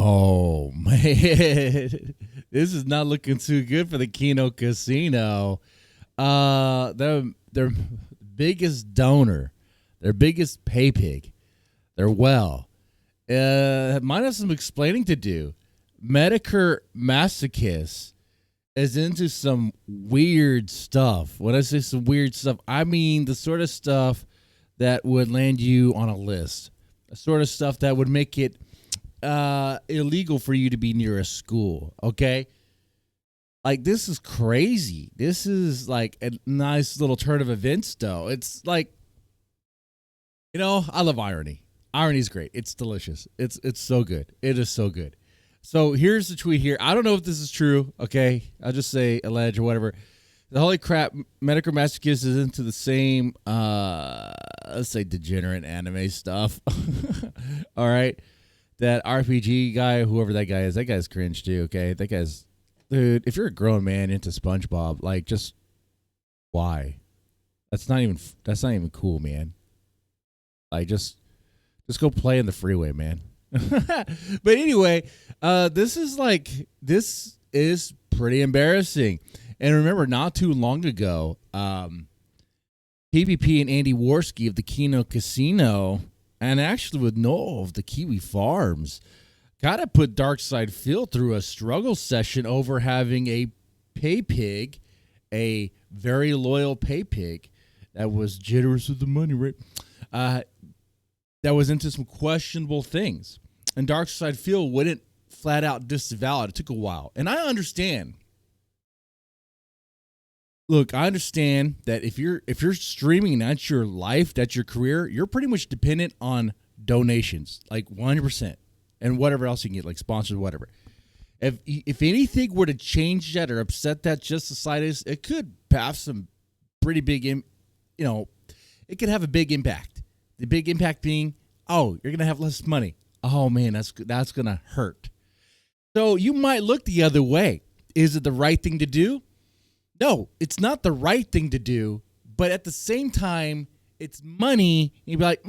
Oh man, this is not looking too good for the Kino Casino. Their biggest donor, their biggest pay pig, their well, might have some explaining to do. Metokur Masochist is into some weird stuff. When I say some weird stuff, I mean the sort of stuff that would land you on a list, the sort of stuff that would make it illegal for you to be near a school. Okay, like this is crazy. This is like a nice little turn of events, though. It's like, I love irony. Irony is great. It's delicious. It's so good. It is so good. So here's the tweet here. I don't know if this is true. Okay, I'll just say alleged or whatever. The holy crap, Metokur Masochist is into the same, let's say, degenerate anime stuff. All right. That RPG guy, whoever that guy's cringe too, okay? That guy's, dude, if you're a grown man into SpongeBob, like, just, why? That's not even cool, man. Like, just go play in the freeway, man. But anyway, this is pretty embarrassing. And remember, not too long ago, PPP and Andy Warski of the Kino Casino, and actually with Noel of the Kiwi Farms, got to put Darkside Phil through a struggle session over having a pay pig, a very loyal pay pig that was generous with the money, right? That was into some questionable things. And Darkside Phil wouldn't flat out disavow it. It took a while. And I understand. Look, I understand that if you're streaming, that's your life, that's your career, you're pretty much dependent on donations, like 100%, and whatever else you can get, like sponsors, whatever. If anything were to change that or upset that just the slightest, it could have some pretty big, it could have a big impact. The big impact being, you're gonna have less money. Oh man, that's gonna hurt. So you might look the other way. Is it the right thing to do? No, it's not the right thing to do, but at the same time, it's money. You'd be like,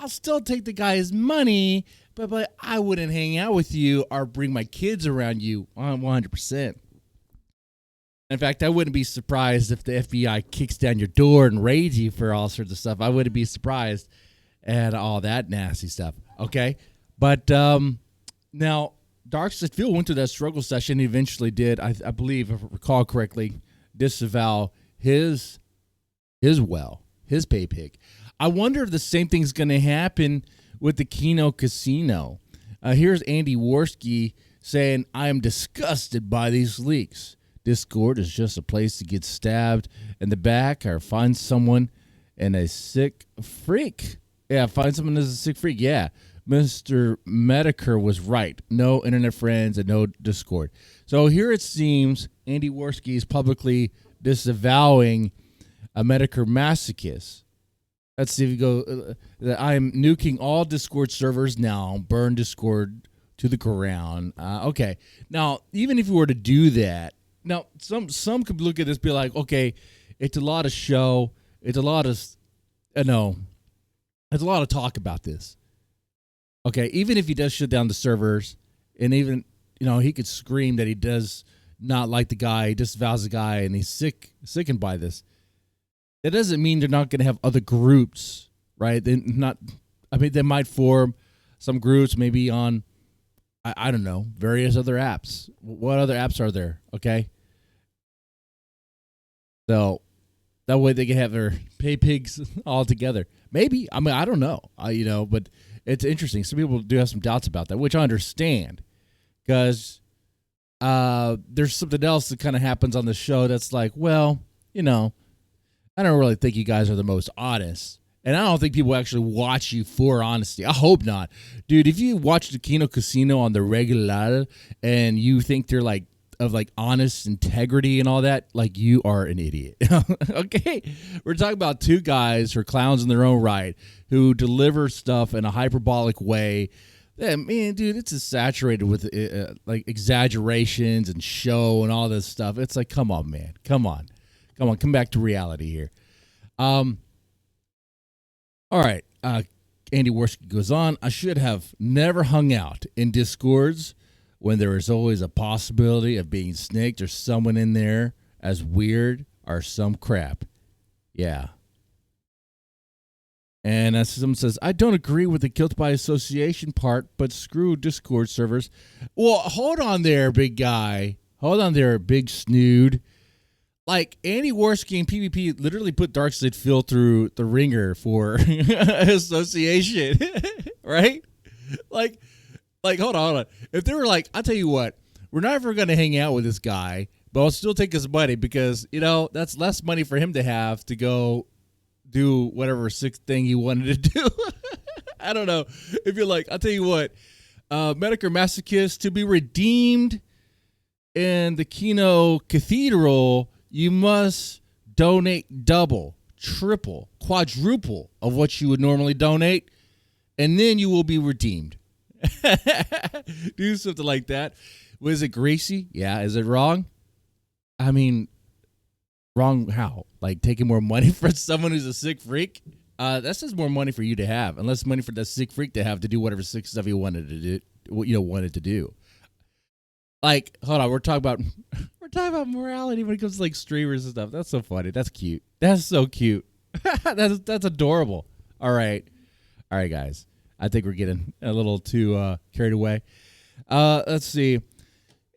I'll still take the guy's money, but I wouldn't hang out with you or bring my kids around you 100%. In fact, I wouldn't be surprised if the FBI kicks down your door and raids you for all sorts of stuff. I wouldn't be surprised at all that nasty stuff, okay? But now, Darkside Phil went to that struggle session. He eventually did, I believe, if I recall correctly, disavow his pay pig. I wonder if the same thing's going to happen with the Kino Casino. Here's Andy Warski saying, I am disgusted by these leaks. Discord is just a place to get stabbed in the back or find someone and a sick freak. Yeah, find someone as a sick freak. Yeah, Mr. Metokur was right. No internet friends and no Discord. So here it seems Andy Warski is publicly disavowing a Metokur Masochist. Let's see if you go. I'm nuking all Discord servers now. Burn Discord to the ground. Okay. Now, even if you were to do that, now some could look at this and be like, okay, it's a lot of show. It's a lot of, there's a lot of talk about this. Okay, even if he does shut down the servers, and even, he could scream that he does not like the guy, he disavows the guy, and he's sickened by this. That doesn't mean they're not going to have other groups, right? They might form some groups maybe on, I don't know, various other apps. What other apps are there? Okay. So that way they can have their pay pigs all together. Maybe. I don't know. But it's interesting. Some people do have some doubts about that, which I understand, because there's something else that kind of happens on the show that's like, well, I don't really think you guys are the most honest. And I don't think people actually watch you for honesty. I hope not. Dude, if you watch the Kino Casino on the regular and you think they're like honest integrity and all that, like, you are an idiot. Okay? We're talking about two guys who are clowns in their own right who deliver stuff in a hyperbolic way. Man, dude, it's just saturated with like exaggerations and show and all this stuff. It's like, come on, man. Come back to reality here. All right. Andy Warski goes on, I should have never hung out in Discords when there is always a possibility of being snaked or someone in there as weird or some crap. Yeah. And as someone says, I don't agree with the guilt by association part, but screw Discord servers. Well, hold on there, big guy. Hold on there, big snood. Like, Andy Warski and PPP literally put Darkseid Phil through the ringer for association, right? Like, hold on. If they were like, I'll tell you what, we're never going to hang out with this guy, but I'll still take his money because, that's less money for him to have to go do whatever sick thing he wanted to do. I don't know. If you're like, I'll tell you what, Metokur Masochist, to be redeemed in the Kino Cathedral, you must donate double, triple, quadruple of what you would normally donate, and then you will be redeemed. Do something like that. Was it greasy? Yeah. Is it wrong? I mean, wrong how? Like taking more money for someone who's a sick freak? That's just more money for you to have, and less money for that sick freak to have to do whatever sick stuff he wanted to do. Wanted to do. Like, hold on, we're talking about morality when it comes to like streamers and stuff. That's so funny. That's cute. That's so cute. that's adorable. All right, guys. I think we're getting a little too carried away. Let's see.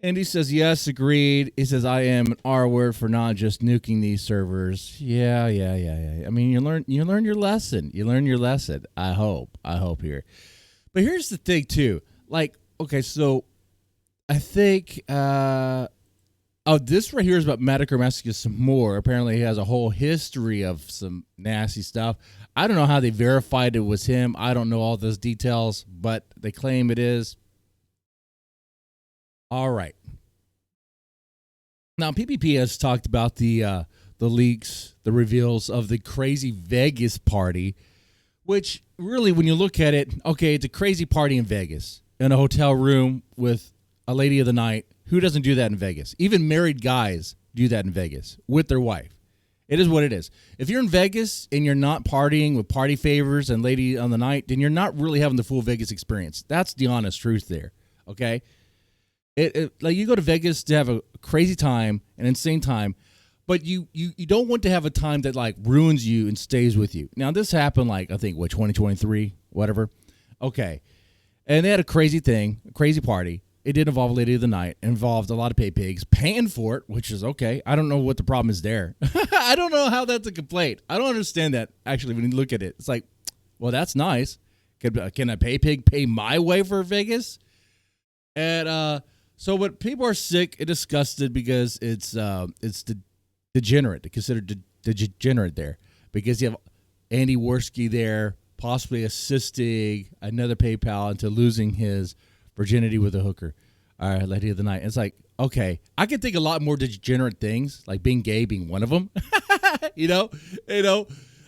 Andy says yes, agreed. He says I am an R word for not just nuking these servers. Yeah. I mean, you learn your lesson. You learn your lesson. I hope here. But here's the thing too. Like, okay, so I think this right here is about Metokur Masochist some more. Apparently he has a whole history of some nasty stuff. I don't know how they verified it was him. I don't know all those details, but they claim it is. All right. Now PPP has talked about the leaks, the reveals of the crazy Vegas party, which really, when you look at it, okay, it's a crazy party in Vegas in a hotel room with a lady of the night. Who doesn't do that in Vegas? Even married guys do that in Vegas with their wife. It is what it is. If you're in Vegas and you're not partying with party favors and lady on the night, then you're not really having the full Vegas experience. That's the honest truth there, okay? Like you go to Vegas to have a crazy time, an insane time, but you don't want to have a time that like ruins you and stays with you. Now this happened like I think 2023, whatever. Okay, and they had a crazy thing, a crazy party. It did involve a lady of the night. It involved a lot of pay pigs paying for it, which is okay. I don't know what the problem is there. I don't know how that's a complaint. I don't understand that actually when you look at it. It's like, well, that's nice. Can a pay pig pay my way for Vegas? And so, but people are sick and disgusted because it's degenerate, considered degenerate there, because you have Andy Warski there possibly assisting another PayPal into losing his virginity with a hooker, lady of the night. It's like, okay, I can think a lot more degenerate things, like being gay being one of them.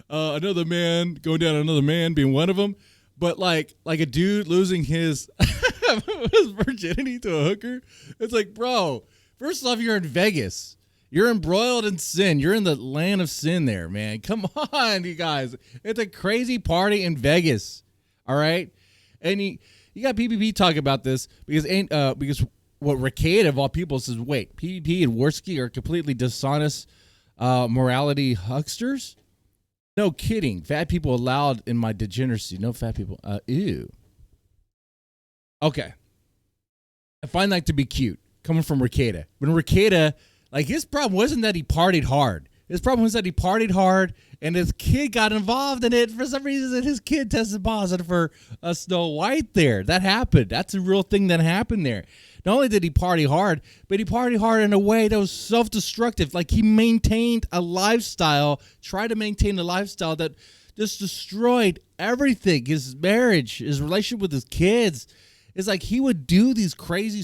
Another man going down on another man being one of them. But like a dude losing his virginity to a hooker, it's like, bro, first off, you're in Vegas. You're embroiled in sin. You're in the land of sin there, man. Come on, you guys. It's a crazy party in Vegas, all right? And you got PPP talking about this because what Ricade of all people says, wait, PPP and Warski are completely dishonest morality hucksters? No kidding. Fat people allowed in my degeneracy. No fat people. Ew. Okay. I find that to be cute, coming from Ricada. When Ricada, like, his problem wasn't that he partied hard. His problem was that he partied hard, and his kid got involved in it. For some reason, his kid tested positive for Snow White there. That happened. That's a real thing that happened there. Not only did he party hard, but he partied hard in a way that was self-destructive. Like, he maintained a lifestyle, tried to maintain a lifestyle that just destroyed everything. His marriage, his relationship with his kids. It's like he would do these crazy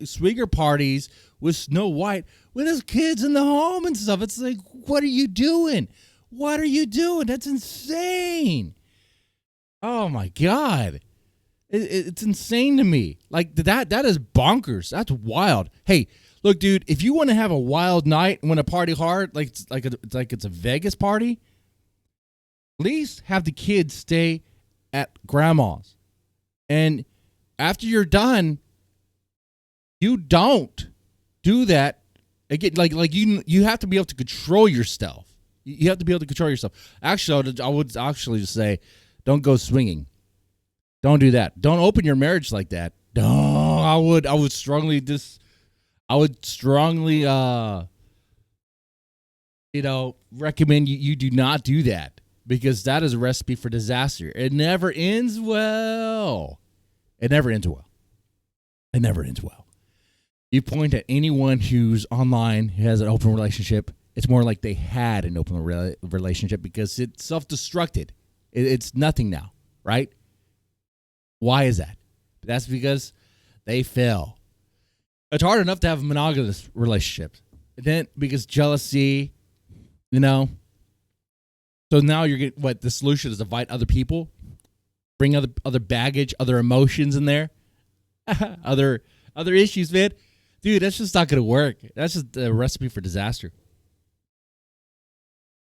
swinger parties with Snow White with his kids in the home and stuff. It's like, what are you doing? What are you doing? That's insane. Oh, my God. It's insane to me. Like, that is bonkers. That's wild. Hey, look, dude, if you want to have a wild night and want to party hard, it's a Vegas party, at least have the kids stay at grandma's. And after you're done, you don't do that again. Like you have to be able to control yourself. You have to be able to control yourself. Actually, I would actually just say, don't go swinging. Don't do that. Don't open your marriage like that. No, I would strongly recommend you do not do that, because that is a recipe for disaster. It never ends well. It never ends well. It never ends well. You point at anyone who's online who has an open relationship, it's more like they had an open relationship because it's self-destructed. It's nothing now, right? Why is that? That's because they fail. It's hard enough to have a monogamous relationship. Then because jealousy, so now you're getting the solution is invite other people, bring other baggage, other emotions in there, other issues, man. Dude, that's just not going to work. That's just a recipe for disaster.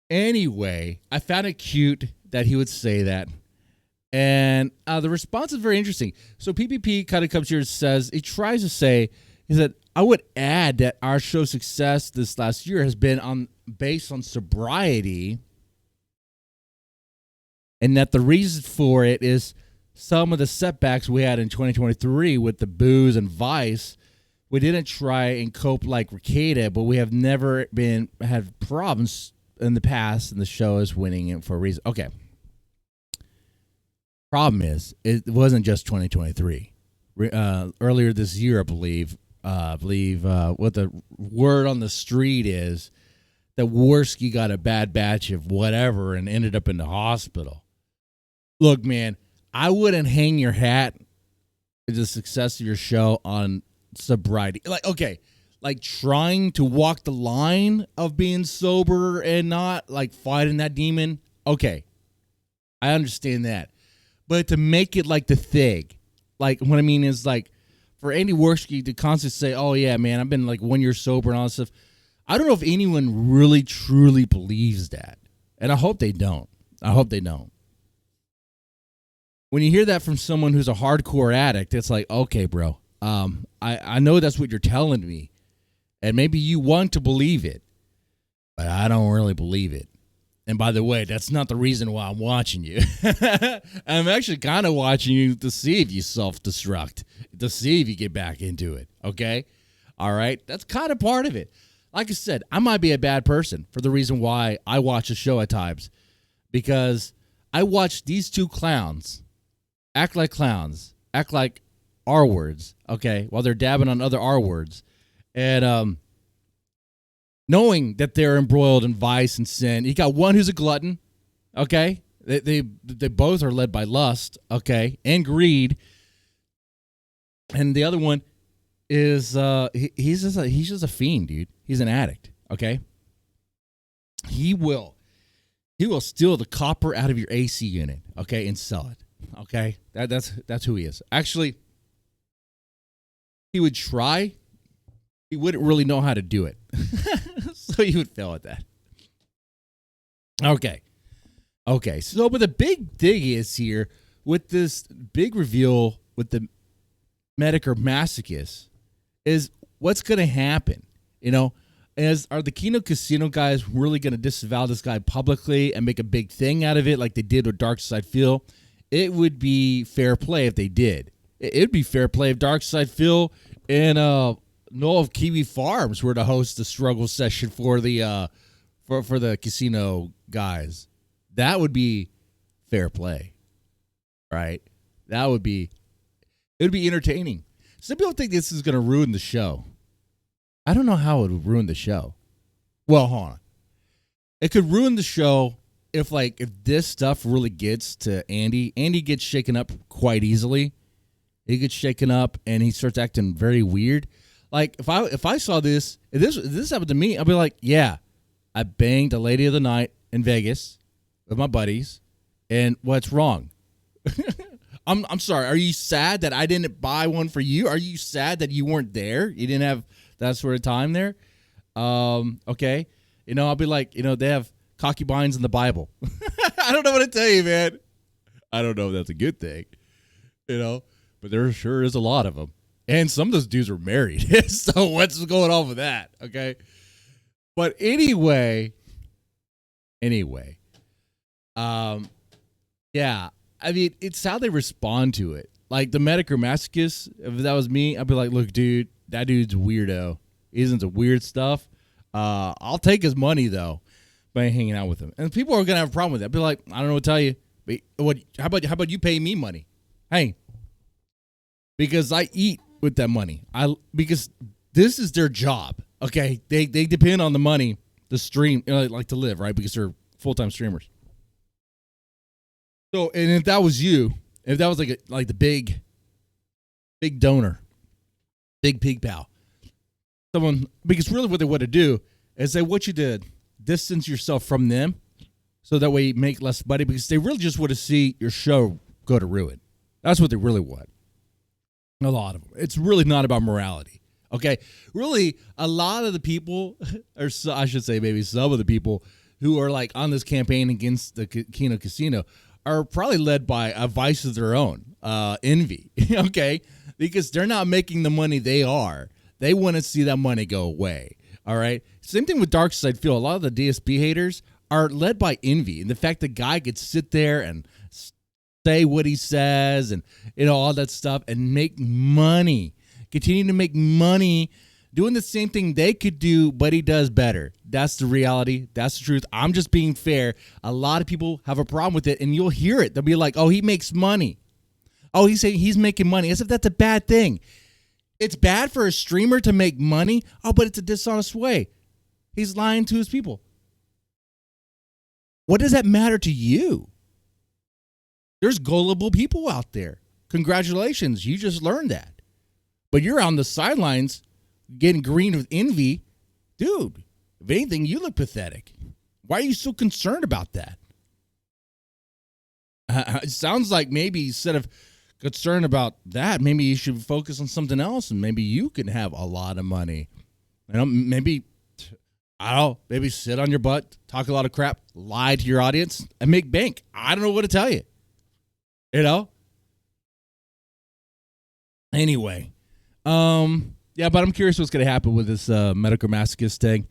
Anyway, I found it cute that he would say that. And the response is very interesting. So PPP kind of comes here and says, he tries to say, is that I would add that our show's success this last year has been based on sobriety, and that the reason for it is some of the setbacks we had in 2023 with the booze and vice. We didn't try and cope like Ricada, but we have never had problems in the past, and the show is winning it for a reason. Okay. Problem is, it wasn't just 2023. Earlier this year, I believe what the word on the street is that Warski got a bad batch of whatever and ended up in the hospital. Look, man, I wouldn't hang your hat to the success of your show on sobriety. Like trying to walk the line of being sober and not like fighting that demon. Okay, I understand that. But to make it like the thing, like what I mean is like for Andy Warski to constantly say, oh yeah, man, I've been like 1 year sober and all that stuff. I don't know if anyone really truly believes that. And I hope they don't. When you hear that from someone who's a hardcore addict, it's like, okay, bro, I know that's what you're telling me. And maybe you want to believe it, but I don't really believe it. And by the way, that's not the reason why I'm watching you. I'm actually kind of watching you to see if you self-destruct, to see if you get back into it, okay? All right? That's kind of part of it. Like I said, I might be a bad person for the reason why I watch the show at times, because I watch these two clowns act like R words, okay, while they're dabbing on other R words. And knowing that they're embroiled in vice and sin. You got one who's a glutton, okay? They both are led by lust, okay, and greed. And the other one is he's just a fiend, dude. He's an addict, okay? He will steal the copper out of your AC unit, okay, and sell it, okay? That's who he is. Actually, he would try. He wouldn't really know how to do it. So he would fail at that. Okay. So, but the big thing is here with this big reveal with the Metokur Masochist is what's going to happen. Are the Kino Casino guys really going to disavow this guy publicly and make a big thing out of it like they did with Dark Side Phil? It would be fair play if they did. It would be fair play if Dark Side Phil and Noel of Kiwi Farms were to host the struggle session for the for the casino guys. That would be fair play, right? It would be entertaining. Some people think this is going to ruin the show. I don't know how it would ruin the show. Well, hold on. It could ruin the show if this stuff really gets to Andy. Andy gets shaken up quite easily. He gets shaken up and he starts acting very weird. Like if I saw this, if this happened to me, I'd be like, yeah, I banged a lady of the night in Vegas with my buddies, and what's wrong? I'm sorry. Are you sad that I didn't buy one for you? Are you sad that you weren't there? You didn't have that sort of time there? Okay. I'll be like, they have concubines in the Bible. I don't know what to tell you, man. I don't know if that's a good thing, but there sure is a lot of them. And some of those dudes are married. So what's going on with that? Okay. But anyway, yeah, I mean, it's how they respond to it. Like the Metokur Masochist, if that was me, I'd be like, look, dude, that dude's a weirdo. He's into weird stuff. I'll take his money, though, by hanging out with him. And people are going to have a problem with that. I'd be like, I don't know what to tell you. But how about you pay me money? Hey, because I eat with that money. Because this is their job, okay? They depend on the money to stream, like to live, right? Because they're full-time streamers. So, and if that was you, if that was like the big donor, big pig pal, someone, because really what they want to do is they want you to distance yourself from them so that way you make less money, because they really just want to see your show go to ruin. That's what they really want. A lot of them. It's really not about morality. Okay? Really, a lot of the people, or I should say maybe some of the people who are like on this campaign against the Kino Casino are probably led by a vice of their own, envy, okay? Because they're not making the money they are. They want to see that money go away, all right? Same thing with Dark Side Phil. A lot of the DSP haters are led by envy, and the fact the guy could sit there and say what he says and, all that stuff and make money, continue to make money, doing the same thing they could do, but he does better. That's the reality. That's the truth. I'm just being fair. A lot of people have a problem with it, and you'll hear it. They'll be like, oh, he makes money. Oh, he's saying he's making money, as if that's a bad thing. It's bad for a streamer to make money. Oh, but it's a dishonest way. He's lying to his people. What does that matter to you? There's gullible people out there. Congratulations. You just learned that. But you're on the sidelines getting green with envy. Dude, if anything, you look pathetic. Why are you so concerned about that? It sounds like maybe instead of concerned about that, maybe you should focus on something else, and maybe you can have a lot of money. Maybe sit on your butt, talk a lot of crap, lie to your audience, and make bank. I don't know what to tell you. Anyway, yeah, but I'm curious what's going to happen with this Metokur Masochist thing.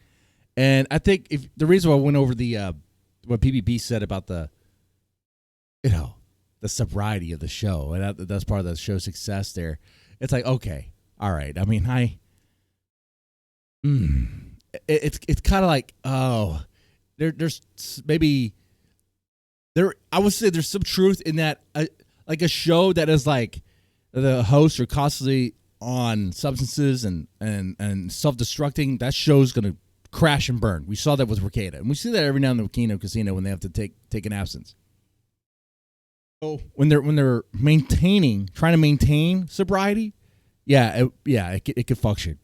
And I think if the reason why I went over the what PPP said about the sobriety of the show, and that's part of the show's success there. It's like, okay, all right. I mean, it's kind of like, oh, there's maybe there. I would say there's some truth in that, like a show that is like the hosts are constantly on substances and self-destructing. That show's gonna crash and burn. We saw that with Ricada, and we see that every now and then with Kino Casino when they have to take an absence. So when they're trying to maintain sobriety, it could function.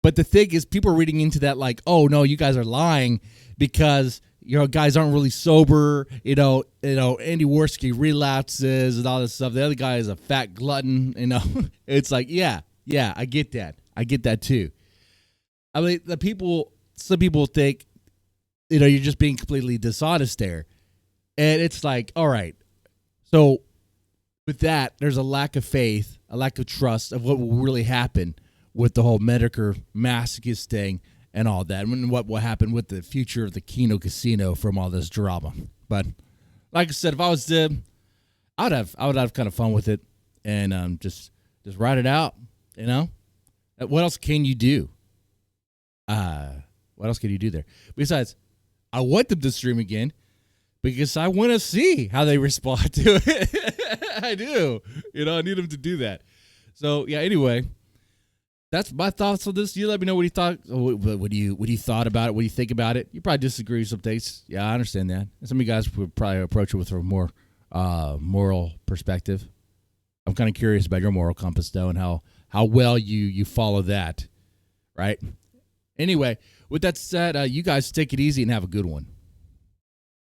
But the thing is, people are reading into that like, oh no, you guys are lying because guys aren't really sober. Andy Warski relapses and all this stuff. The other guy is a fat glutton. It's like, yeah, I get that. I get that too. I mean, some people think, you're just being completely dishonest there. And it's like, all right. So with that, there's a lack of faith, a lack of trust of what will really happen with the whole Metokur Masochist thing and all that, and what will happen with the future of the Kino Casino from all this drama. But like I said, if I was them, I would have kind of fun with it and just ride it out. What else can you do? What else can you do there? Besides, I want them to stream again because I want to see how they respond to it. I do. I need them to do that. So yeah. Anyway, that's my thoughts on this. You let me know what you thought. What do you thought about it? What do you think about it? You probably disagree with some things. Yeah, I understand that. And some of you guys would probably approach it with a more moral perspective. I'm kind of curious about your moral compass, though, and how well you follow that, right? Anyway, with that said, you guys take it easy and have a good one.